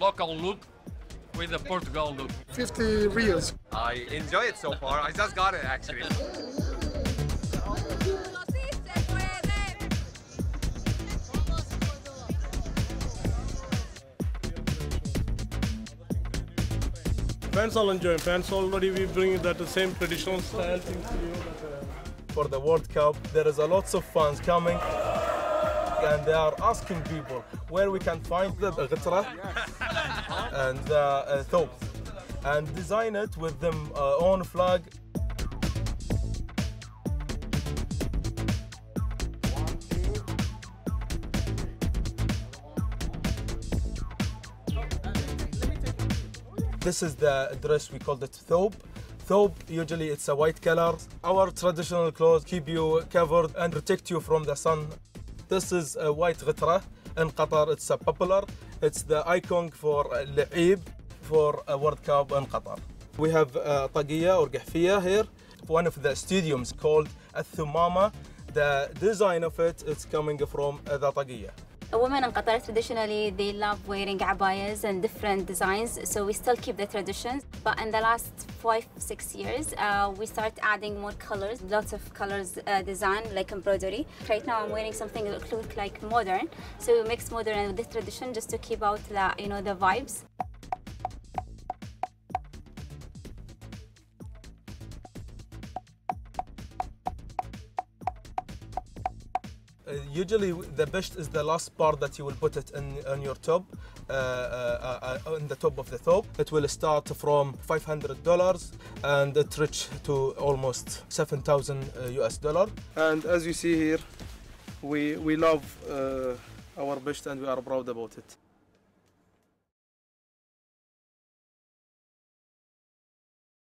local look with the Portugal look. 50 reals. I enjoy it so far. I just got it actually. Fans all enjoying. Fans already we bring that same traditional style thing to you. For the World Cup, there is a lots of fans coming, and they are asking people where we can find the غترة and the thobe, and design it with them own flag. This is the dress, we call it thobe. Thobe, usually it's a white color. Our traditional clothes keep you covered and protect you from the sun. This is a white غترة in Qatar. It's a popular. It's the icon for لعيب for a World Cup in Qatar. We have طاقية or قحفية here. One of the stadiums called الثمامة. The design of it is coming from the طاقية. Women in Qatar traditionally they love wearing abayas and different designs, so we still keep the traditions. But in the last 5-6 years, we start adding more colors, lots of colors design like embroidery. Right now, I'm wearing something that looks like modern, so we mix modern with the tradition just to keep out the vibes. Usually the best is the last part that you will put it on your top, on the top of the thobe. It will start from $500 and it reach to almost 7,000 US dollar. And as you see here, we love our best and we are proud about it.